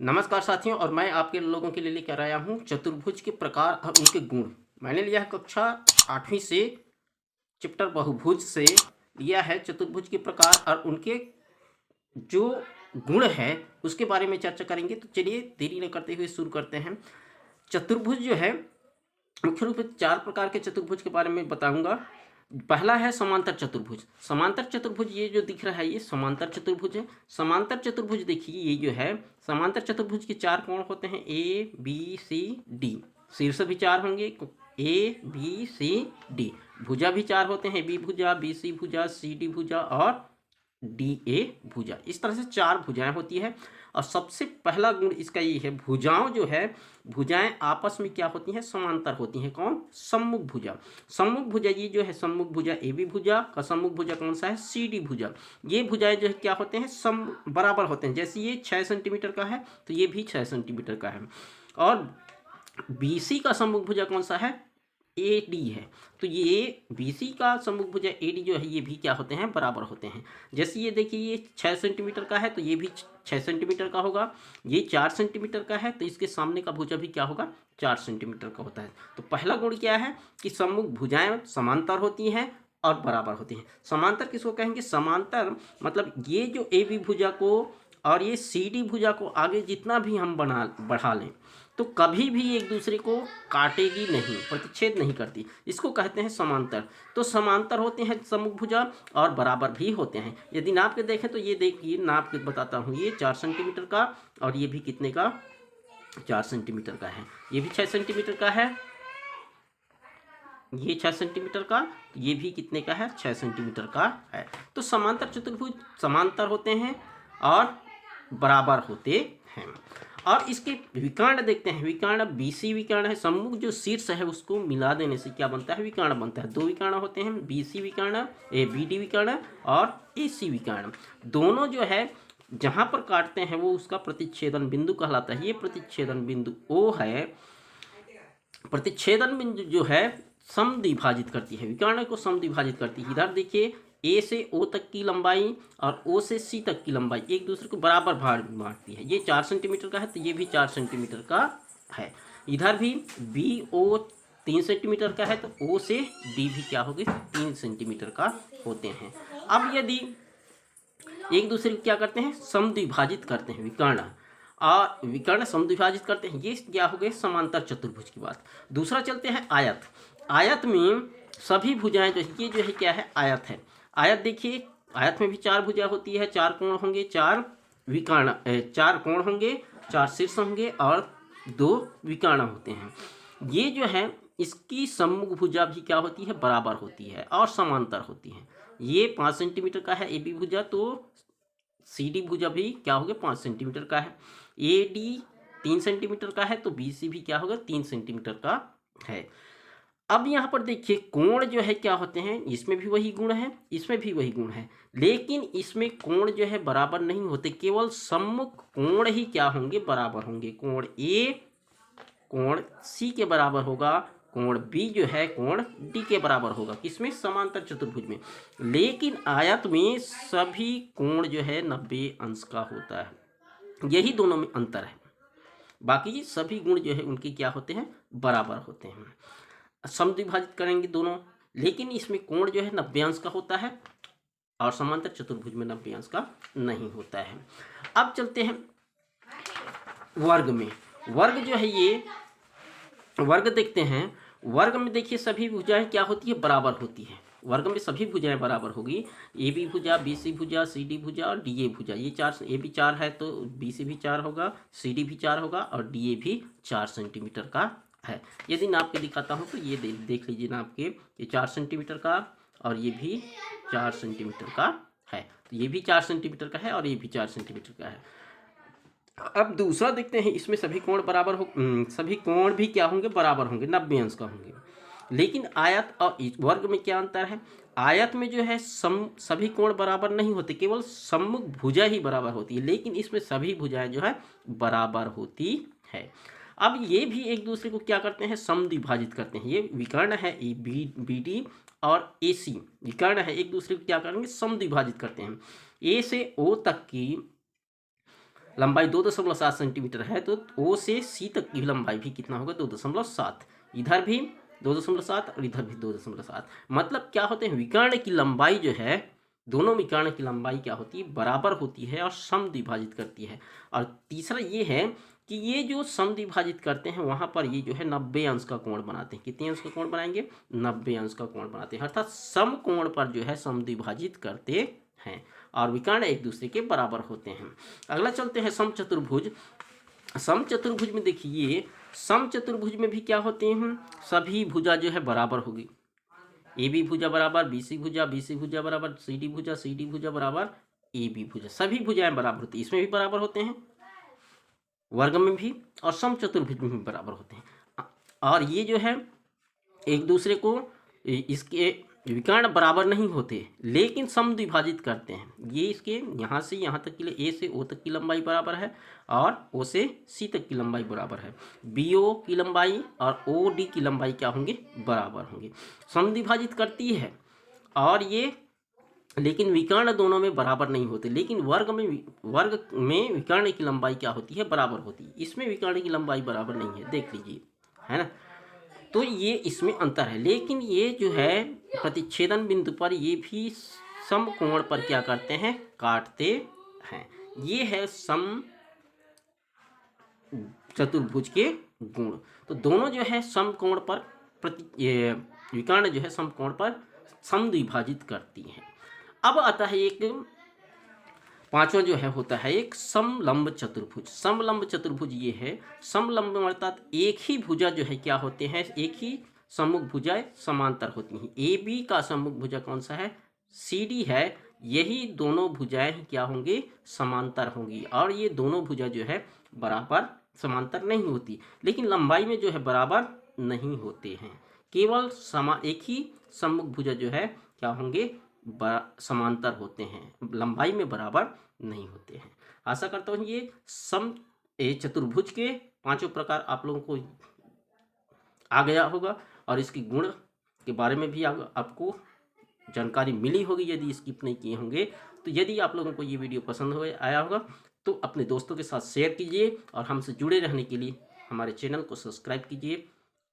नमस्कार साथियों, और मैं आपके लोगों के लिए लेकर आया हूँ चतुर्भुज के प्रकार और उनके गुण। मैंने लिया है कक्षा 8वीं से चैप्टर बहुभुज से लिया है चतुर्भुज के प्रकार और उनके जो गुण है उसके बारे में चर्चा करेंगे। तो चलिए देरी न करते हुए शुरू करते हैं। चतुर्भुज जो है मुख्य रूप से 4 प्रकार के चतुर्भुज के बारे में बताऊंगा। पहला है समांतर चतुर्भुज। समांतर चतुर्भुज ये जो दिख रहा है ये समांतर चतुर्भुज है। समांतर चतुर्भुज देखिए, ये जो है समांतर चतुर्भुज के 4 कोण होते हैं, ए बी सी डी। शीर्ष भी 4 होंगे, ए बी सी डी। भुजा भी 4 होते हैं, बी भुजा, बी सी भुजा, सी डी भुजा और डी ए भुजा। इस तरह से 4 भुजाएं होती है। और सबसे पहला गुण इसका ये है, भुजाओं जो है भुजाएं आपस में क्या होती हैं, समांतर होती हैं। कौन? सम्मुख भुजा। सम्मुख भुजा ये जो है सम्मुख भुजा ए बी भुजा का सम्मुख भुजा कौन सा है? सी डी भुजा। ये भुजाएं जो है क्या होते हैं, सम बराबर होते हैं। जैसे ये 6 सेंटीमीटर का है तो ये भी 6 सेंटीमीटर का है। और बी सी का सम्मुख भुजा कौन सा है? ए डी है। तो ये बी सी का सम्मुख भुजा ए डी जो है ये भी क्या होते हैं, बराबर होते हैं। जैसे ये देखिए ये 6 सेंटीमीटर का है तो ये भी 6 सेंटीमीटर का होगा। ये 4 सेंटीमीटर का है तो इसके सामने का भुजा भी क्या होगा, 4 सेंटीमीटर का होता है। तो पहला गुण क्या है कि सम्मुख भुजाएं समांतर होती हैं और बराबर होती हैं। समांतर किसको कहेंगे? समांतर मतलब ये जो ए बी भुजा को और ये सी डी भुजा को आगे जितना भी हम बढ़ा लें तो कभी भी एक दूसरे को काटेगी नहीं, प्रतिच्छेद नहीं करती। इसको कहते हैं समांतर। तो समांतर होते हैं सम्मुख भुजा और बराबर भी होते हैं। यदि नाप के देखें तो ये देखिए, नाप के बताता हूँ, ये 4 सेंटीमीटर का और ये भी कितने का, 4 सेंटीमीटर का है। ये भी 6 सेंटीमीटर का है, ये 6 सेंटीमीटर का, ये भी कितने का है, 6 सेंटीमीटर का है। तो समांतर चतुर्भुज समांतर होते हैं और बराबर होते हैं। और इसके विकर्ण देखते हैं। विकर्ण बीसी विकर्ण है। सम्मुख जो शीर्ष है उसको मिला देने से क्या बनता है, विकर्ण बनता है। 2 विकर्ण होते हैं, बीसी विकर्ण, बी डी विकर्ण और ए सी विकर्ण। दोनों जो है जहाँ पर काटते हैं वो उसका प्रतिच्छेदन बिंदु कहलाता है। ये प्रतिच्छेदन बिंदु ओ है। प्रतिच्छेदन बिंदु जो है समद्विभाजित करती है, विकर्ण को समद्विभाजित करती है। इधर देखिए ए से ओ तक की लंबाई और ओ से सी तक की लंबाई एक दूसरे को बराबर भाग बांटती है। ये 4 सेंटीमीटर का है तो ये भी 4 सेंटीमीटर का है। इधर भी बी ओ 3 सेंटीमीटर का है तो ओ से डी भी क्या होगी, 3 सेंटीमीटर का होते हैं। अब यदि एक दूसरे को क्या करते हैं, समद्विभाजित करते हैं विकर्ण, और विकर्ण समद्विभाजित करते हैं, ये क्या हो गए समांतर चतुर्भुज की बात। दूसरा चलते हैं आयत। आयत में सभी भुजाएं जो है क्या है, आयत है। आयत देखिए, आयत में भी 4 भुजा होती है, 4 कोण होंगे, 4 विकर्ण 4 कोण होंगे, 4 शीर्ष होंगे और 2 विकर्ण होते हैं। ये जो है इसकी सम्मुख भुजा भी क्या होती है, बराबर होती है और समांतर होती है। ये 5 सेंटीमीटर का है ए बी भुजा, तो सी डी भुजा भी क्या होगा, 5 सेंटीमीटर का है। ए डी 3 सेंटीमीटर का है तो बी सी भी क्या होगा, 3 सेंटीमीटर का है। अब यहाँ पर देखिए कोण जो है क्या होते हैं, इसमें भी वही गुण है, इसमें भी वही गुण है, लेकिन इसमें कोण जो है बराबर नहीं होते। केवल सम्मुख कोण ही क्या होंगे, बराबर होंगे। कोण ए कोण सी के बराबर होगा, कोण बी जो है कोण डी के बराबर होगा। किसमें? समांतर चतुर्भुज में। लेकिन आयत में सभी कोण जो है 90 अंश का होता है। यही दोनों में अंतर है। बाकी सभी गुण जो है उनके क्या होते हैं, बराबर होते हैं। समद्विभाजित करेंगे दोनों, लेकिन इसमें कोण जो है 90 अंश का होता है और समांतर चतुर्भुज में 90 अंश का नहीं होता है। अब चलते हैं वर्ग में। वर्ग जो है ये वर्ग देखते हैं। वर्ग में देखिए सभी भुजाएं क्या होती है, बराबर होती है। वर्ग में सभी भुजाएं बराबर होगी। ए बी भुजा, बी सी भुजा, सी डी भुजा और डी ए भुजा। ये 4, ए बी 4 है तो बी सी भी 4 होगा, सी डी भी 4 होगा और डी ए भी 4 सेंटीमीटर का है। यदि नाप के दिखाता हूँ तो ये देख लीजिए नाप के, ये 4 सेंटीमीटर का और ये भी 4 सेंटीमीटर का है। तो ये भी 4 सेंटीमीटर का है और ये भी 4 सेंटीमीटर का है। अब दूसरा देखते हैं, इसमें सभी कोण बराबर हो, सभी कोण भी क्या होंगे, बराबर होंगे, 90 अंश का होंगे। लेकिन आयत और वर्ग में क्या अंतर है? आयत में जो है सभी कोण बराबर नहीं होते, केवल सम्मुख भुजा ही बराबर होती है, लेकिन इसमें सभी भुजाएं जो है बराबर होती है। अब ये भी एक दूसरे को क्या करते हैं, समद्विभाजित करते हैं। ये विकर्ण है ए बी डी और ए सी विकर्ण है, एक दूसरे को क्या करेंगे, समद्विभाजित करते हैं। ए से ओ तक की लंबाई 2.7 सेंटीमीटर है तो ओ से सी तक की लंबाई भी कितना होगा 2.7। इधर भी 2.7 और इधर भी 2.7। मतलब क्या होते हैं, विकर्ण की लंबाई जो है, दोनों विकर्ण की लंबाई क्या होती है, बराबर होती है और समद्विभाजित करती है। और तीसरा ये है कि ये जो समद्विभाजित करते हैं वहाँ पर ये जो है 90 अंश का कोण बनाते हैं। कितने अंश का कोण बनाएंगे, 90 अंश का कोण बनाते हैं, अर्थात समकोण पर जो है समद्विभाजित करते हैं और विकर्ण एक दूसरे के बराबर होते हैं। अगला चलते हैं समचतुर्भुज। समचतुर्भुज में देखिए, समचतुर्भुज में भी क्या होते हैं, सभी भुजा जो है बराबर होगी। ए बी भुजा बराबर बी सी भुजा बराबर सी डी भुजा बराबर ए बी भुजा, सभी भुजाएं बराबर होती है। इसमें भी बराबर होते हैं, वर्ग में भी और समचतुर्भुज में भी बराबर होते हैं। और ये जो है एक दूसरे को, इसके विकर्ण बराबर नहीं होते लेकिन समद्विभाजित करते हैं। ये इसके यहाँ से यहाँ तक के लिए ए से ओ तक की लंबाई बराबर है और ओ से सी तक की लंबाई बराबर है। बी ओ की लंबाई और ओ डी की लंबाई क्या होंगे, बराबर होंगे। समद्विभाजित करती है और ये, लेकिन विकर्ण दोनों में बराबर नहीं होते। लेकिन वर्ग में विकर्ण की लंबाई क्या होती है, बराबर होती है। इसमें विकर्ण की लंबाई बराबर नहीं है, देख लीजिए, है ना। तो ये इसमें अंतर है। लेकिन ये जो है प्रतिच्छेदन बिंदु पर ये भी समकोण पर क्या करते हैं, काटते हैं। ये है सम चतुर्भुज के गुण। तो दोनों जो है समकोण पर विकर्ण जो है समकोण पर समद्विभाजित करती हैं। अब आता है एक पांचवा जो है होता है एक समलंब चतुर्भुज। समलंब चतुर्भुज ये है, समलंब अर्थात एक ही भुजा जो है क्या होते हैं, एक ही सम्मुख भुजाएं समांतर होती हैं। ए बी का सम्मुख भुजा कौन सा है, सी डी है। यही दोनों भुजाएं क्या होंगे, समांतर होंगी। और ये दोनों भुजा जो है बराबर समांतर नहीं होती, लेकिन लंबाई में जो है बराबर नहीं होते हैं। केवल एक ही सम्मुख भुजा जो है क्या होंगे, समांतर होते हैं, लंबाई में बराबर नहीं होते हैं। आशा करता हूँ ये चतुर्भुज के पांचों प्रकार आप लोगों को आ गया होगा और इसके गुण के बारे में भी आपको जानकारी मिली होगी यदि स्किप नहीं किए होंगे। तो यदि आप लोगों को ये वीडियो पसंद आया होगा तो अपने दोस्तों के साथ शेयर कीजिए और हमसे जुड़े रहने के लिए हमारे चैनल को सब्सक्राइब कीजिए।